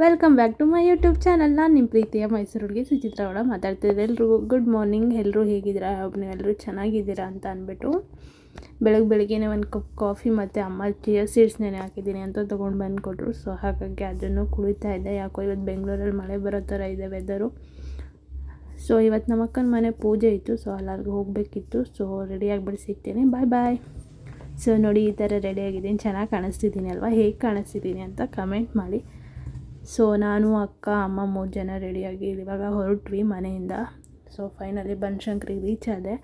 Welcome back to my YouTube channel. ನಾನು ನಿಮ್ಮ ಪ್ರೀತಿಯ ಮೈಸೂರು ಹುಡುಗಿ ಸುಚಿತ್ರ ಅವಳ ಮಾತಾಡ್ತಿದ್ದೆ. ಎಲ್ರಿಗೂ ಗುಡ್ ಮಾರ್ನಿಂಗ್. ಎಲ್ಲರೂ ಹೇಗಿದ್ದೀರಾ? ನೀವೆಲ್ಲರೂ ಚೆನ್ನಾಗಿದ್ದೀರಾ ಅಂತ ಅಂದ್ಬಿಟ್ಟು ಬೆಳಗ್ಗೆನೇ ಒಂದು ಕಪ್ ಕಾಫಿ ಮತ್ತು ಅಮ್ಮ ಚಿಯಾ ಸೀಡ್ಸ್ನೇ ಹಾಕಿದ್ದೀನಿ ಅಂತ ತೊಗೊಂಡು ಬಂದು ಕೊಟ್ಟರು. ಸೊ ಹಾಗಾಗಿ ಅದನ್ನು ಕುಡಿತಾ ಇದ್ದೆ. ಯಾಕೋ ಇವತ್ತು ಬೆಂಗಳೂರಲ್ಲಿ ಮಳೆ ಬರೋ ಥರ ಇದೆ ವೆದರು. ಸೊ ಇವತ್ತು ನಮ್ಮ ಅಕ್ಕನ ಮನೆ ಪೂಜೆ ಇತ್ತು. ಸೊ ಅಲ್ಲಿಗೆ ಹೋಗಬೇಕಿತ್ತು. ಸೊ ರೆಡಿಯಾಗಿಬಿಟ್ಟು ಸಿಗ್ತೀನಿ. ಬಾಯ್. ಸೊ ನೋಡಿ, ಈ ಥರ ರೆಡಿಯಾಗಿದ್ದೀನಿ. ಚೆನ್ನಾಗಿ ಕಾಣಿಸ್ತಿದ್ದೀನಿ ಅಲ್ವಾ? ಹೇಗೆ ಕಾಣಿಸ್ತಿದ್ದೀನಿ ಅಂತ ಕಮೆಂಟ್ ಮಾಡಿ. ಸೊ ನಾನು, ಅಕ್ಕ, ಅಮ್ಮ 3 ಜನ ರೆಡಿಯಾಗಿ ಇವಾಗ ಹೊರಟ್ವಿ ಮನೆಯಿಂದ. ಸೊ ಫೈನಲಿ ಬನಶಂಕರಿಗೆ ರೀಚ್ ಆದೆ.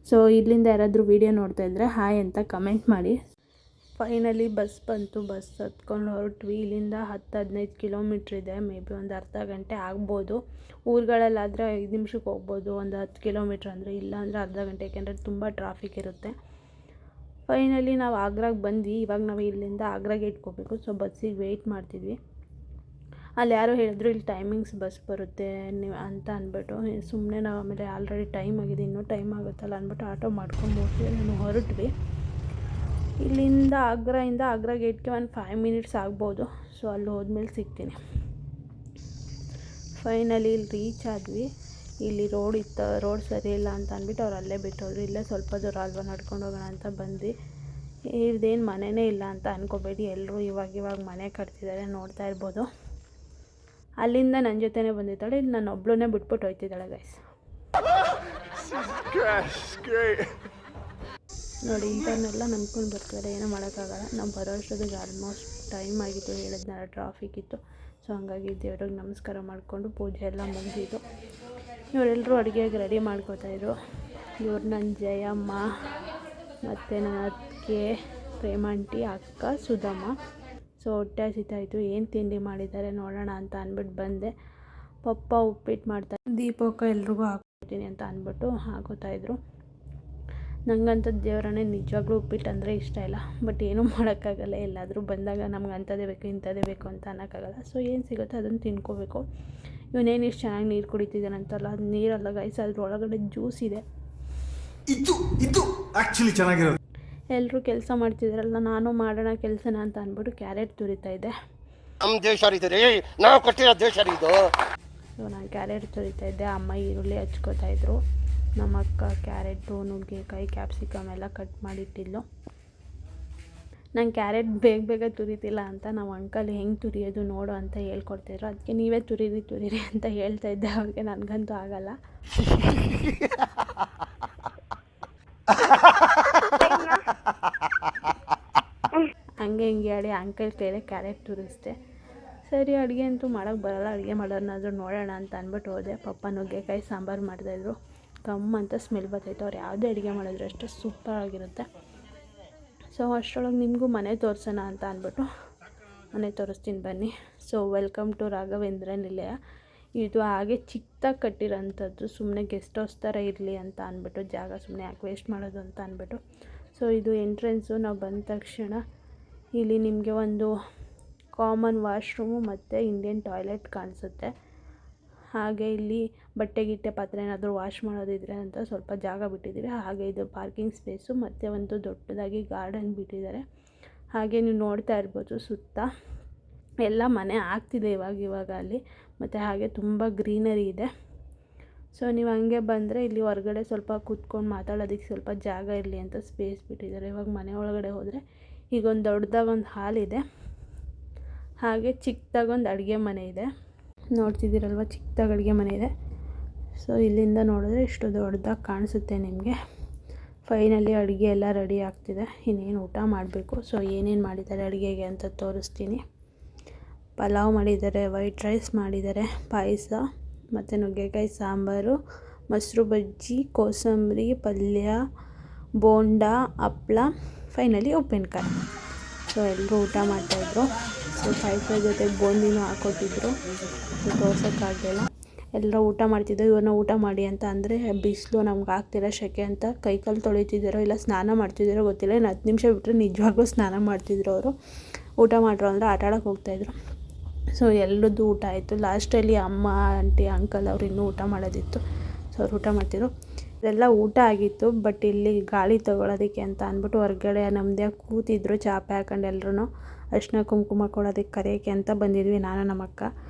ಸೊ ಇಲ್ಲಿಂದ ಯಾರಾದರೂ ವೀಡಿಯೋ ನೋಡ್ತಾ ಇದ್ದರೆ ಹಾಯ್ ಅಂತ ಕಮೆಂಟ್ ಮಾಡಿ. ಫೈನಲಿ ಬಸ್ ಬಂತು. ಬಸ್ ಹತ್ಕೊಂಡು ಹೊರಟ್ವಿ. ಇಲ್ಲಿಂದ 10-15 ಕಿಲೋಮೀಟ್ರ್ ಇದೆ. ಮೇ ಬಿ ಒಂದು ಅರ್ಧ ಗಂಟೆ ಆಗ್ಬೋದು. ಊರುಗಳಲ್ಲಾದರೆ 5 ನಿಮಿಷಕ್ಕೆ ಹೋಗ್ಬೋದು. ಒಂದು 10 ಕಿಲೋಮೀಟ್ರ್ ಅಂದರೆ, ಇಲ್ಲ ಅಂದರೆ ಅರ್ಧ ಗಂಟೆ, ಯಾಕೆಂದರೆ ತುಂಬ ಟ್ರಾಫಿಕ್ ಇರುತ್ತೆ. ಫೈನಲಿ ನಾವು ಆಗ್ರಾಗೆ ಬಂದ್ವಿ. ಇವಾಗ ನಾವು ಇಲ್ಲಿಂದ ಆಗ್ರಾಗೆ ಇಟ್ಕೋಬೇಕು. ಸೊ ಬಸ್ಸಿಗೆ ವೆಯ್ಟ್ ಮಾಡ್ತಿದ್ವಿ. ಅಲ್ಲಿ ಯಾರೋ ಹೇಳಿದ್ರು ಇಲ್ಲಿ ಟೈಮಿಂಗ್ಸ್ ಬಸ್ ಬರುತ್ತೆ ನೀವು ಅಂತ ಅಂದ್ಬಿಟ್ಟು, ಸುಮ್ಮನೆ ನಾವು ಆಮೇಲೆ ಆಲ್ರೆಡಿ ಟೈಮ್ ಆಗಿದೆ, ಇನ್ನೂ ಟೈಮ್ ಆಗುತ್ತಲ್ಲ ಅಂದ್ಬಿಟ್ಟು ಆಟೋ ಮಾಡ್ಕೊಂಡು ನಾನು ಹೊರಟ್ವಿ. ಇಲ್ಲಿಂದ ಆಗ್ರಾ ಗೇಟ್ಗೆ ಒಂದು 5 ಮಿನಿಟ್ಸ್ ಆಗ್ಬೋದು. ಸೊ ಅಲ್ಲಿ ಹೋದ್ಮೇಲೆ ಸಿಗ್ತೀನಿ. ಫೈನಲಿ ಇಲ್ಲಿ ರೀಚ್ ಆದ್ವಿ. ಇಲ್ಲಿ ರೋಡ್ ಸರಿ ಇಲ್ಲ ಅಂತ ಅಂದ್ಬಿಟ್ಟು ಅವ್ರು ಅಲ್ಲೇ ಬಿಟ್ಟೋದ್ರು. ಇಲ್ಲೇ ಸ್ವಲ್ಪ ದೂರ ಅಲ್ವಾ ನಡ್ಕೊಂಡು ಹೋಗೋಣ ಅಂತ ಬಂದ್ವಿ. ಇದೇನು ಮನೆಯೇ ಇಲ್ಲ ಅಂತ ಅಂದ್ಕೋಬೇಡಿ, ಎಲ್ಲರೂ ಇವಾಗ ಮನೆ ಕಟ್ತಿದ್ದಾರೆ, ನೋಡ್ತಾ ಇರ್ಬೋದು. ಅಲ್ಲಿಂದ ನನ್ನ ಜೊತೆನೇ ಬಂದಿದ್ದಾಳೆ. ಇಲ್ಲಿ ನಾನು ಒಬ್ಳನ್ನೇ ಬಿಟ್ಬಿಟ್ಟು ಹೋಯ್ತಿದ್ದಾಳೆ ಗೈಸ್. ನೋಡಿ, ಇಂಥವ್ರನ್ನೆಲ್ಲ ನಂಬ್ಕೊಂಡು ಬರ್ತಾರೆ, ಏನೋ ಮಾಡೋಕ್ಕಾಗಲ್ಲ. ನಾವು ಬರೋ ಅಷ್ಟೊತ್ತಿಗೆ ಆಲ್ಮೋಸ್ಟ್ ಟೈಮ್ ಆಗಿತ್ತು. ಹೇಳಿದ್ನಲ್ಲ, ಟ್ರಾಫಿಕ್ ಇತ್ತು. ಸೊ ಹಂಗಾಗಿ ದೇವ್ರಿಗೆ ನಮಸ್ಕಾರ ಮಾಡಿಕೊಂಡು ಪೂಜೆ ಎಲ್ಲ ಮುಗಿದಿದ್ದು. ಇವರೆಲ್ಲರೂ ಅಡುಗೆಗೆ ರೆಡಿ ಮಾಡ್ಕೋತಾಯಿದ್ರು. ಇವ್ರು ನನ್ನ ಜಯಮ್ಮ ಮತ್ತು ನನ್ನ ಅತ್ತಿಗೆ, ಪ್ರೇಮಾಂಟಿ, ಅಕ್ಕ, ಸುಧಮ್ಮ. ಸೊ ಹೊಟ್ಟೆ ಹಸಿತಾಯಿತು. ಏನು ತಿಂಡಿ ಮಾಡಿದ್ದಾರೆ ನೋಡೋಣ ಅಂತ ಅಂದ್ಬಿಟ್ಟು ಬಂದೆ. ಪಪ್ಪ ಉಪ್ಪಿಟ್ಟು ಮಾಡ್ತಾರೆ. ದೀಪಕ್ಕ ಎಲ್ರಿಗೂ ಹಾಕ್ಕೊಡ್ತೀನಿ ಅಂತ ಅಂದ್ಬಿಟ್ಟು ಹಾಕೋತಾಯಿದ್ರು. ನಂಗಂತ ದೇವರನ್ನೇ ನಿಜವಾಗ್ಲೂ ಉಪ್ಪಿಟ್ಟು ಅಂದರೆ ಇಷ್ಟ ಇಲ್ಲ. ಬಟ್ ಏನೂ ಮಾಡೋಕ್ಕಾಗಲ್ಲ. ಎಲ್ಲಾದರೂ ಬಂದಾಗ ನಮ್ಗೆ ಅಂಥದ್ದೇ ಬೇಕು ಇಂಥದ್ದೇ ಬೇಕು ಅಂತ ಅನ್ನೋಕ್ಕಾಗಲ್ಲ. ಸೊ ಏನು ಸಿಗುತ್ತೋ ಅದನ್ನು ತಿನ್ಕೋಬೇಕು. ಇವನೇನು ಇಷ್ಟು ಚೆನ್ನಾಗಿ ನೀರು ಕುಡಿತಿದ್ದಾನಂತಲ್ಲ, ಅದು ನೀರಲ್ಲ ಗೈಸ್, ಅದ್ರ ಒಳಗಡೆ ಜ್ಯೂಸ್ ಇದೆ. ಇದು ಆ್ಯಕ್ಚುಲಿ ಚೆನ್ನಾಗಿರೋದು. ಎಲ್ಲರೂ ಕೆಲಸ ಮಾಡ್ತಿದ್ದಾರಲ್ಲ, ನಾನು ಮಾಡೋಣ ಕೆಲಸನ ಅಂತ ಅಂದ್ಬಿಟ್ಟು ಕ್ಯಾರೆಟ್ ತುರಿತಾ ಇದ್ದೆ. ಸೊ ನಾನು ಕ್ಯಾರೆಟ್ ತುರಿತಾ ಇದ್ದೆ. ಅಮ್ಮ ಈರುಳ್ಳಿ ಹಚ್ಕೋತಾ ಇದ್ರು. ನಮ್ಮ ಅಕ್ಕ ಕ್ಯಾರೆಟು, ನುಗ್ಗೆಕಾಯಿ, ಕ್ಯಾಪ್ಸಿಕಮ್ ಎಲ್ಲ ಕಟ್ ಮಾಡಿಟ್ಟಿದ್ಲು. ನಾನು ಕ್ಯಾರೆಟ್ ಬೇಗ ತುರಿತಿಲ್ಲ ಅಂತ ನಾವು ಅಂಕಲ್ ಹೆಂಗೆ ತುರಿಯೋದು ನೋಡು ಅಂತ ಹೇಳ್ಕೊಡ್ತಿದ್ರು. ಅದಕ್ಕೆ ನೀವೇ ತುರೀರಿ ಅಂತ ಹೇಳ್ತಾ ಇದ್ದೆ ಅವ್ರಿಗೆ. ನನಗಂತೂ ಆಗಲ್ಲ. ಹಂಗೆ ಹೇಳಿ ಅಂಕಲ್ ಕೈಲೇ ಕ್ಯಾರೆಟ್ ತುರಿಸ್ದೆ. ಸರಿ, ಅಡುಗೆ ಅಂತೂ ಮಾಡೋಕ್ಕೆ ಬರೋಲ್ಲ, ಅಡುಗೆ ಮಾಡೋದನ್ನಾದರೂ ನೋಡೋಣ ಅಂತ ಅಂದ್ಬಿಟ್ಟು ಹೋದೆ. ಪಪ್ಪ ನುಗ್ಗೆಕಾಯಿ ಸಾಂಬಾರು ಮಾಡ್ತಾಯಿದ್ರು. ಅಂತ ಸ್ಮೆಲ್ ಬರ್ತಾಯಿತ್ತು. ಅವ್ರು ಯಾವುದೇ ಅಡುಗೆ ಮಾಡಿದ್ರು ಅಷ್ಟೇ ಸೂಪರಾಗಿರುತ್ತೆ. ಸೊ ಅಷ್ಟರೊಳಗೆ ನಿಮಗೂ ಮನೆ ತೋರಿಸೋಣ ಅಂತ ಅಂದ್ಬಿಟ್ಟು ಮನೆ ತೋರಿಸ್ತೀನಿ ಬನ್ನಿ. ಸೊ ವೆಲ್ಕಮ್ ಟು ರಾಘವೇಂದ್ರ ನಿಲಯ. ಇದು ಹಾಗೆ ಚಿಕ್ಕದಾಗಿ ಕಟ್ಟಿರೋಂಥದ್ದು. ಸುಮ್ಮನೆ ಗೆಸ್ಟ್ ಹೌಸ್ ಥರ ಇರಲಿ ಅಂತ ಅಂದ್ಬಿಟ್ಟು, ಜಾಗ ಸುಮ್ಮನೆ ಯಾಕೆ ವೇಸ್ಟ್ ಮಾಡೋದು ಅಂತ ಅಂದ್ಬಿಟ್ಟು. ಸೊ ಇದು ಎಂಟ್ರೆನ್ಸು. ನಾವು ಬಂದ ತಕ್ಷಣ ಇಲ್ಲಿ ನಿಮಗೆ ಒಂದು ಕಾಮನ್ ವಾಶ್ರೂಮು ಮತ್ತು ಇಂಡಿಯನ್ ಟಾಯ್ಲೆಟ್ ಕಾಣಿಸುತ್ತೆ. ಹಾಗೆ ಇಲ್ಲಿ ಬಟ್ಟೆ ಪಾತ್ರೆ ಏನಾದರೂ ವಾಶ್ ಮಾಡೋದಿದ್ರೆ ಅಂತ ಸ್ವಲ್ಪ ಜಾಗ ಬಿಟ್ಟಿದ್ದೀವಿ. ಹಾಗೆ ಇದು ಪಾರ್ಕಿಂಗ್ ಸ್ಪೇಸು ಮತ್ತು ಒಂದು ದೊಡ್ಡದಾಗಿ ಗಾರ್ಡನ್ ಬಿಟ್ಟಿದ್ದಾರೆ. ಹಾಗೆ ನೀವು ನೋಡ್ತಾ ಇರ್ಬೋದು, ಸುತ್ತ ಎಲ್ಲ ಮನೆ ಆಗ್ತಿದೆ ಇವಾಗ ಅಲ್ಲಿ. ಮತ್ತು ಹಾಗೆ ತುಂಬ ಗ್ರೀನರಿ ಇದೆ. ಸೊ ನೀವು ಹಂಗೆ ಬಂದರೆ ಇಲ್ಲಿ ಹೊರಗಡೆ ಸ್ವಲ್ಪ ಕೂತ್ಕೊಂಡು ಮಾತಾಡೋದಕ್ಕೆ ಸ್ವಲ್ಪ ಜಾಗ ಇರಲಿ ಅಂತ ಸ್ಪೇಸ್ ಬಿಟ್ಟಿದ್ದಾರೆ. ಇವಾಗ ಮನೆ ಒಳಗಡೆ ಹೋದರೆ ಈಗ ಒಂದು ದೊಡ್ಡದಾಗೊಂದು ಹಾಲ್ ಇದೆ. ಹಾಗೆ ಚಿಕ್ಕದಾಗೊಂದು ಅಡುಗೆ ಮನೆ ಇದೆ. ನೋಡ್ತಿದ್ದೀರಲ್ವ, ಚಿಕ್ಕದಾಗಿ ಅಡುಗೆ ಮನೆ ಇದೆ. ಸೊ ಇಲ್ಲಿಂದ ನೋಡಿದ್ರೆ ಇಷ್ಟು ದೊಡ್ಡದಾಗಿ ಕಾಣಿಸುತ್ತೆ ನಿಮಗೆ. ಫೈನಲಿ ಅಡುಗೆ ಎಲ್ಲ ರೆಡಿ ಆಗ್ತಿದೆ. ಇನ್ನೇನು ಊಟ ಮಾಡಬೇಕು. ಸೊ ಏನೇನು ಮಾಡಿದ್ದಾರೆ ಅಡುಗೆಗೆ ಅಂತ ತೋರಿಸ್ತೀನಿ. ಪಲಾವ್ ಮಾಡಿದ್ದಾರೆ, ವೈಟ್ ರೈಸ್ ಮಾಡಿದ್ದಾರೆ, ಪಾಯಸ ಮತ್ತು ನುಗ್ಗೆಕಾಯಿ ಸಾಂಬಾರು, ಮೊಸರು ಬಜ್ಜಿ, ಕೋಸಂಬರಿ, ಪಲ್ಯ, ಬೋಂಡ, ಹಪ್ಪಳ, ಫೈನಲಿ ಉಪ್ಪಿನಕಾಯಿ. ಸೊ ಎಲ್ಲರೂ ಊಟ ಮಾಡ್ತಾಯಿದ್ರು. ಸೊ ಪಾಯಸ ಜೊತೆಗೆ ಬೂಂದಿನೂ ಹಾಕ್ಕೊಟ್ಟಿದ್ರು. ಸೊ ತೋರ್ಸೋಕ್ಕಾಗಲಿಲ್ಲ. ಎಲ್ಲರೂ ಊಟ ಮಾಡ್ತಿದ್ದೋ. ಇವ್ರನ್ನ ಊಟ ಮಾಡಿ ಅಂತ ಅಂದರೆ ಬಿಸಿಲು ನಮ್ಗೆ ಆಗ್ತಿಲ್ಲ, ಸೆಕೆ ಅಂತ ಕೈಕಾಲು ತೊಳಿತಿದ್ದಾರೋ ಇಲ್ಲ ಸ್ನಾನ ಮಾಡ್ತಿದ್ದಾರೋ ಗೊತ್ತಿಲ್ಲ. ಇನ್ನು 10 ನಿಮಿಷ ಬಿಟ್ಟರೆ ನಿಜವಾಗ್ಲೂ ಸ್ನಾನ ಮಾಡ್ತಿದ್ರು ಅವರು. ಊಟ ಮಾಡ್ರು ಅಂದರೆ ಆಟ ಆಡೋಕ್ಕೆ ಹೋಗ್ತಾಯಿದ್ರು. ಸೊ ಎಲ್ಲರದ್ದು ಊಟ ಆಯಿತು. ಲಾಸ್ಟಲ್ಲಿ ಅಮ್ಮ, ಆಂಟಿ, ಅಂಕಲ್ ಅವ್ರು ಇನ್ನೂ ಊಟ ಮಾಡೋದಿತ್ತು. ಸೊ ಅವ್ರು ಊಟ ಮಾಡ್ತಿದ್ರು. ಅದೆಲ್ಲ ಊಟ ಆಗಿತ್ತು. ಬಟ್ ಇಲ್ಲಿ ಗಾಳಿ ತೊಗೊಳೋದಕ್ಕೆ ಅಂತ ಅಂದ್ಬಿಟ್ಟು ಹೊರಗಡೆ ನಮ್ಮದೇ ಕೂತಿದ್ರು ಚಾಪೆ ಹಾಕೊಂಡು ಎಲ್ಲರೂ ಅರಿಶಿನ ಕುಂಕುಮ ಕೊಡೋದಕ್ಕೆ ಕರೆಯೋಕ್ಕೆ ಅಂತ ಬಂದಿದ್ವಿ ನಾನು ನಮ್ಮ ಅಕ್ಕ.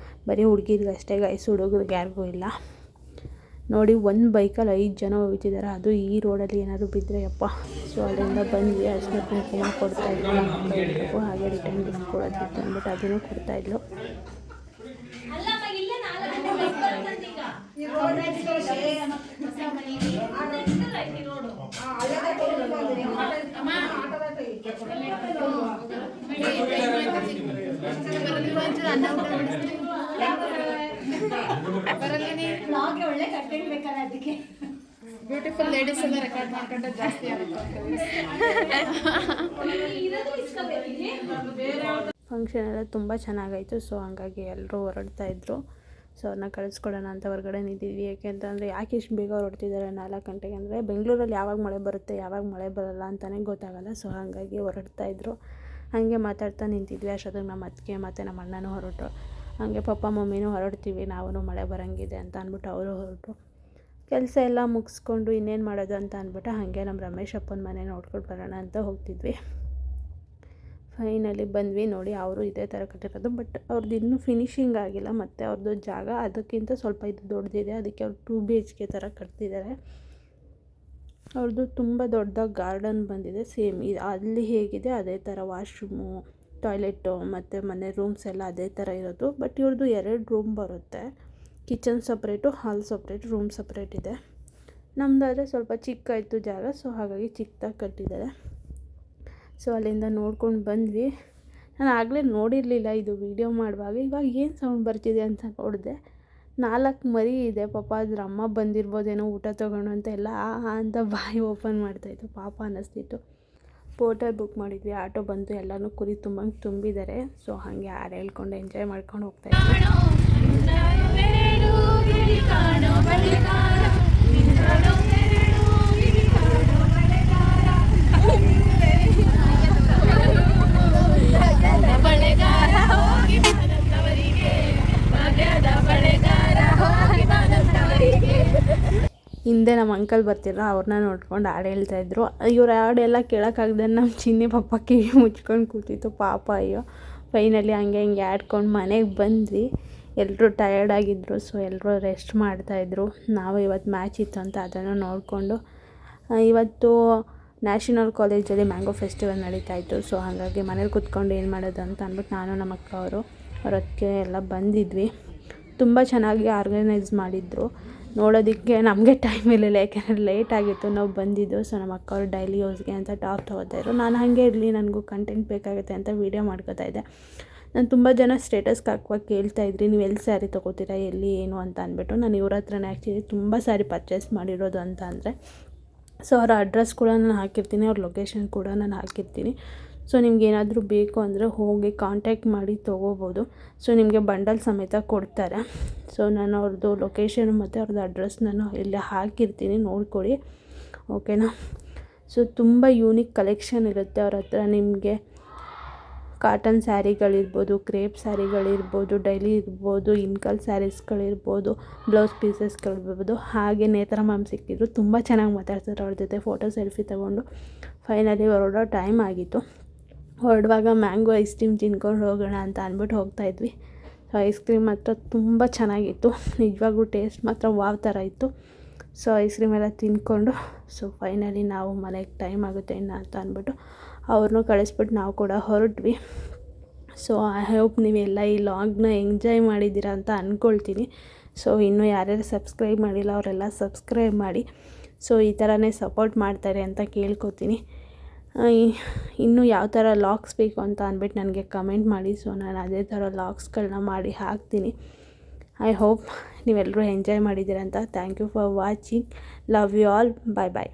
ಬರೀ ಹುಡುಗಿರಿಗೆ ಅಷ್ಟೇ, ಗೈಸ್ ಹುಡುಗರಿಗೆ ಯಾರಿಗೂ ಇಲ್ಲ. ನೋಡಿ ಒಂದು ಬೈಕಲ್ಲಿ 5 ಜನ ಹೋಗ್ತಿದ್ದಾರೆ, ಅದು ಈ ರೋಡಲ್ಲಿ ಏನಾದರೂ ಬಿದ್ದರೆ ಅಪ್ಪ. ಸೊ ಅಲ್ಲಿಂದ ಬಂದ್ವಿ, ಅರಿಶಿನ ಕುಂಕುಮ ಕೊಡ್ತಾಯಿದ್ರು ನಮ್ಮ ಅಕ್ಕ ಇರಬೇಕು, ಹಾಗೆ ರಿಟರ್ನ್ ಗಿಫ್ಟ್ ಕೊಡೋದಿತ್ತು ಅಂದ್ಬಿಟ್ಟು ಅದನ್ನು ಕೊಡ್ತಾಯಿದ್ಲು. ಬ್ಯೂಟಿಫುಲ್ ಲೇಡೀಸ್ ಎಲ್ಲ ರೆಕಾರ್ಡ್ ಮಾಡ್ಕೊಂಡ್ರೆ ಜಾಸ್ತಿ ಆಗುತ್ತೆ. ಫಂಕ್ಷನ್ ಎಲ್ಲ ತುಂಬ ಚೆನ್ನಾಗಾಯಿತು. ಸೊ ಹಂಗಾಗಿ ಎಲ್ಲರೂ ಹೊರಡ್ತಾಯಿದ್ರು. ಸೊ ಅವ್ರನ್ನ ಕಳಿಸ್ಕೊಡೋಣ ಅಂತ ಹೊರಗಡೆ ನಿಂತಿದ್ವಿ. ಯಾಕೆಂತಂದರೆ ಯಾಕೆ ಇಷ್ಟು ಬೇಗ ಹೊರಡ್ತಿದ್ದಾರೆ 4 ಗಂಟೆಗೆ ಅಂದರೆ ಬೆಂಗಳೂರಲ್ಲಿ ಯಾವಾಗ ಮಳೆ ಬರುತ್ತೆ ಯಾವಾಗ ಮಳೆ ಬರೋಲ್ಲ ಅಂತಲೇ ಗೊತ್ತಾಗಲ್ಲ. ಸೊ ಹಾಗಾಗಿ ಹೊರಡ್ತಾಯಿದ್ರು. ಹಾಗೆ ಮಾತಾಡ್ತಾ ನಿಂತಿದ್ವಿ. ಅಷ್ಟೊತ್ತಿಗೆ ನಮ್ಮ ಅತ್ತಿಗೆ ಮತ್ತು ನಮ್ಮ ಅಣ್ಣನೂ ಹೊರಟರು. ಹಾಗೆ ಪಪ್ಪ ಮಮ್ಮಿನೂ ಹೊರಡ್ತೀವಿ, ನಾವು ಮಳೆ ಬರೋಂಗಿದೆ ಅಂತ ಅಂದ್ಬಿಟ್ಟು ಅವರು ಹೊರಟರು. ಕೆಲಸ ಎಲ್ಲ ಮುಗಿಸ್ಕೊಂಡು ಇನ್ನೇನು ಮಾಡೋದು ಅಂತ ಅಂದ್ಬಿಟ್ಟು ಹಾಗೆ ನಮ್ಮ ರಮೇಶ್ ಅಪ್ಪನ ಮನೆ ನೋಡ್ಕೊಂಡು ಬರೋಣ ಅಂತ ಹೋಗ್ತಿದ್ವಿ. ಫೈನಲಿ ಬಂದ್ವಿ. ನೋಡಿ ಅವರು ಇದೇ ಥರ ಕಟ್ಟಿರೋದು, ಬಟ್ ಅವ್ರದ್ದು ಇನ್ನೂ ಫಿನಿಷಿಂಗ್ ಆಗಿಲ್ಲ. ಮತ್ತು ಅವ್ರದ್ದು ಜಾಗ ಅದಕ್ಕಿಂತ ಸ್ವಲ್ಪ ಇದು ದೊಡ್ಡದಿದೆ, ಅದಕ್ಕೆ ಅವ್ರು 2 BHK ಥರ ಕಟ್ತಿದ್ದಾರೆ. ಅವ್ರದ್ದು ತುಂಬ ದೊಡ್ಡದಾಗಿ ಗಾರ್ಡನ್ ಬಂದಿದೆ. ಸೇಮ್ ಅಲ್ಲಿ ಹೇಗಿದೆ ಅದೇ ಥರ ವಾಶ್ರೂಮು, ಟಾಯ್ಲೆಟು ಮತ್ತು ಮನೆ ರೂಮ್ಸ್ ಎಲ್ಲ ಅದೇ ಥರ ಇರೋದು. ಬಟ್ ಇವ್ರದ್ದು 2 ರೂಮ್ ಬರುತ್ತೆ, ಕಿಚನ್ ಸಪ್ರೇಟು, ಹಾಲ್ ಸಪ್ರೇಟ್, ರೂಮ್ ಸಪ್ರೇಟ್ ಇದೆ. ನಮ್ಮದಾದರೆ ಸ್ವಲ್ಪ ಚಿಕ್ಕಾಯಿತು ಜಾಗ, ಸೊ ಹಾಗಾಗಿ ಚಿಕ್ಕದಾಗಿ ಕಟ್ಟಿದ್ದಾರೆ. ಸೊ ಅಲ್ಲಿಂದ ನೋಡ್ಕೊಂಡು ಬಂದ್ವಿ. ನಾನು ಆಗಲೇ ನೋಡಿರಲಿಲ್ಲ ಇದು ವೀಡಿಯೋ ಮಾಡುವಾಗ. ಇವಾಗ ಏನು ಸೌಂಡ್ ಬರ್ತಿದೆ ಅಂತ ನೋಡಿದೆ. 4 ಮರಿ ಇದೆ ಪಾಪ. ಅದ್ರ ಅಮ್ಮ ಬಂದಿರ್ಬೋದೇನೋ ಊಟ ತೊಗೊಂಡು ಅಂತ ಎಲ್ಲ ಅಂತ ಬಾಯಿ ಓಪನ್ ಮಾಡ್ತಾಯಿತ್ತು. ಪಾಪ ಅನ್ನಿಸ್ತಿತ್ತು. ಹೋಟೆಲ್ ಬುಕ್ ಮಾಡಿದ್ವಿ, ಆಟೋ ಬಂತು, ಎಲ್ಲನೂ ಕುರಿ ತುಂಬಿದ್ದಾರೆ. ಸೊ ಹಾಗೆ ಹಾಡು ಹೇಳ್ಕೊಂಡು ಎಂಜಾಯ್ ಮಾಡ್ಕೊಂಡು ಹೋಗ್ತಾಯಿದ್ವಿ. ಹಿಂದೆ ನಮ್ಮ ಅಂಕಲ್ ಬರ್ತಿದ್ರು, ಅವ್ರನ್ನ ನೋಡ್ಕೊಂಡು ಹಾಡು ಹೇಳ್ತಾಯಿದ್ರು. ಇವ್ರು ಹಾಡೆಲ್ಲ ಕೇಳೋಕ್ಕಾಗ್ದೆ ನಮ್ಮ ಚಿನ್ನಿ ಪಾಪ ಕಿವಿ ಮುಚ್ಕೊಂಡು ಕೂತಿತ್ತು ಪಾಪ. ಅಯ್ಯೋ ಫೈನಲಿ ಹಂಗೆ ಹಿಂಗೆ ಆಡ್ಕೊಂಡು ಮನೆಗೆ ಬಂದ್ವಿ. ಎಲ್ಲರೂ ಟಯರ್ಡಾಗಿದ್ದರು. ಸೊ ಎಲ್ಲರೂ ರೆಸ್ಟ್ ಮಾಡ್ತಾಯಿದ್ರು. ನಾವು ಇವತ್ತು ಮ್ಯಾಚ್ ಇತ್ತು ಅಂತ ಅದನ್ನು ನೋಡಿಕೊಂಡು, ಇವತ್ತು ನ್ಯಾಷನಲ್ ಕಾಲೇಜಲ್ಲಿ ಮ್ಯಾಂಗೋ ಫೆಸ್ಟಿವಲ್ ನಡೀತಾಯಿತ್ತು. ಸೊ ಹಾಗಾಗಿ ಮನೇಲಿ ಕೂತ್ಕೊಂಡು ಏನು ಮಾಡೋದು ಅಂತ ಅಂದ್ಬಿಟ್ಟು ನಾನು ನಮ್ಮ ಅಕ್ಕ ಅವರಕ್ಕೆ ಎಲ್ಲ ಬಂದಿದ್ವಿ. ತುಂಬ ಚೆನ್ನಾಗಿ ಆರ್ಗನೈಸ್ ಮಾಡಿದ್ರು. ನೋಡೋದಕ್ಕೆ ನಮಗೆ ಟೈಮ್ ಇರಲಿಲ್ಲ, ಯಾಕೆಂದರೆ ಲೇಟ್ ಆಗಿತ್ತು ನಾವು ಬಂದಿದ್ದು. ಸೊ ನಮ್ಮ ಅಕ್ಕ ಅವರು ಡೈಲಿ ಯೂಸ್ಗೆ ಅಂತ ಟಾಪ್ ತೊಗೋತಾಯಿದ್ರು. ನಾನು ಹಾಗೆ ಇರಲಿ, ನನಗೂ ಕಂಟೆಂಟ್ ಬೇಕಾಗುತ್ತೆ ಅಂತ ವೀಡಿಯೋ ಮಾಡ್ಕೋತಾಯಿದ್ದೆ. ನಾನು ತುಂಬ ಜನ ಸ್ಟೇಟಸ್ಗೆ ಹಾಕುವಾಗ ಕೇಳ್ತಾಯಿದ್ರಿ, ನೀವು ಎಲ್ಲಿ ಸ್ಯಾರಿ ತೊಗೋತೀರಾ, ಎಲ್ಲಿ ಏನು ಅಂತ ಅಂದ್ಬಿಟ್ಟು. ನಾನು ಇವ್ರ ಹತ್ರನೇ ಆ್ಯಕ್ಚುಲಿ ತುಂಬ ಸ್ಯಾರಿ ಪರ್ಚೇಸ್ ಮಾಡಿರೋದು ಅಂತ ಅಂದರೆ. ಸೊ ಅವರ ಅಡ್ರೆಸ್ ಕೂಡ ನಾನು ಹಾಕಿರ್ತೀನಿ, ಅವ್ರ ಲೊಕೇಶನ್ ಕೂಡ ನಾನು ಹಾಕಿರ್ತೀನಿ. ಸೊ ನಿಮ್ಗೆ ಏನಾದರೂ ಬೇಕು ಅಂದರೆ ಹೋಗಿ ಕಾಂಟ್ಯಾಕ್ಟ್ ಮಾಡಿ ತೊಗೋಬೋದು. ಸೊ ನಿಮಗೆ ಬಂಡಲ್ ಸಮೇತ ಕೊಡ್ತಾರೆ. ಸೊ ನಾನು ಅವ್ರದ್ದು ಲೊಕೇಶನ್ ಮತ್ತು ಅವ್ರದ್ದು ಅಡ್ರೆಸ್ ನಾನು ಇಲ್ಲೇ ಹಾಕಿರ್ತೀನಿ, ನೋಡ್ಕೊಳ್ಳಿ, ಓಕೆನಾ. ಸೊ ತುಂಬ ಯೂನಿಕ್ ಕಲೆಕ್ಷನ್ ಇರುತ್ತೆ ಅವ್ರ ಹತ್ರ. ನಿಮಗೆ ಕಾಟನ್ ಸ್ಯಾರಿಗಳಿರ್ಬೋದು, ಕ್ರೇಪ್ ಸ್ಯಾರಿಗಳಿರ್ಬೋದು, ಡೈಲಿ ಇರ್ಬೋದು, ಇನ್ಕಲ್ ಸ್ಯಾರೀಸ್ಗಳಿರ್ಬೋದು, ಬ್ಲೌಸ್ ಪೀಸಸ್ಗಳಿರ್ಬೋದು. ಹಾಗೆ ನೇತ್ರ ಮ್ಯಾಮ್ ಸಿಕ್ಕಿದ್ರು, ತುಂಬ ಚೆನ್ನಾಗಿ ಮಾತಾಡ್ತಾರೆ. ಅವ್ರ ಜೊತೆ ಫೋಟೋ ಸೆಲ್ಫಿ ತೊಗೊಂಡು ಫೈನಲಿ ಹೊರಡೋ ಟೈಮ್ ಆಗಿತ್ತು. ಹೊರಡುವಾಗ ಮ್ಯಾಂಗೋ ಐಸ್ ಕ್ರೀಮ್ ತಿನ್ಕೊಂಡು ಹೋಗೋಣ ಅಂತ ಅಂದ್ಬಿಟ್ಟು ಹೋಗ್ತಾಯಿದ್ವಿ. ಸೊ ಐಸ್ ಕ್ರೀಮ್ ಮಾತ್ರ ತುಂಬ ಚೆನ್ನಾಗಿತ್ತು, ನಿಜವಾಗ್ಲೂ ಟೇಸ್ಟ್ ಮಾತ್ರ ವಾವ್ ಥರ ಇತ್ತು. ಸೊ ಐಸ್ ಕ್ರೀಮ್ ಎಲ್ಲ ತಿಂದ್ಕೊಂಡು ಸೊ ಫೈನಲಿ ನಾವು ಮನೆಗೆ ಟೈಮ್ ಆಗುತ್ತೆ ಇನ್ನು ಅಂತ ಅಂದ್ಬಿಟ್ಟು ಅವ್ರನ್ನೂ ಕಳಿಸ್ಬಿಟ್ಟು ನಾವು ಕೂಡ ಹೊರಟ್ವಿ. ಸೊ ಐ ಹೋಪ್ ನೀವೆಲ್ಲ ಈ ಲಾಗ್ನ ಎಂಜಾಯ್ ಮಾಡಿದ್ದೀರಾ ಅಂತ ಅಂದ್ಕೊಳ್ತೀನಿ. ಸೊ ಇನ್ನೂ ಯಾರ್ಯಾರು ಸಬ್ಸ್ಕ್ರೈಬ್ ಮಾಡಿಲ್ಲ ಅವರೆಲ್ಲ ಸಬ್ಸ್ಕ್ರೈಬ್ ಮಾಡಿ. ಸೊ ಈ ಥರನೇ ಸಪೋರ್ಟ್ ಮಾಡ್ತಾರೆ ಅಂತ ಕೇಳ್ಕೊತೀನಿ. ಇನ್ನೂ ಯಾವ ಥರ ಲಾಗ್ಸ್ ಬೇಕು ಅಂತ ಅಂದ್ಬಿಟ್ಟು ನನಗೆ ಕಮೆಂಟ್ ಮಾಡಿ. ಸೊ ನಾನು ಅದೇ ಥರ ಲಾಗ್ಸ್ಗಳನ್ನ ಮಾಡಿ ಹಾಕ್ತೀನಿ. ಐ ಹೋಪ್ ನೀವೆಲ್ಲರೂ ಎಂಜಾಯ್ ಮಾಡಿದ್ದೀರ ಅಂತ. Thank you for watching. Love you all. Bye bye.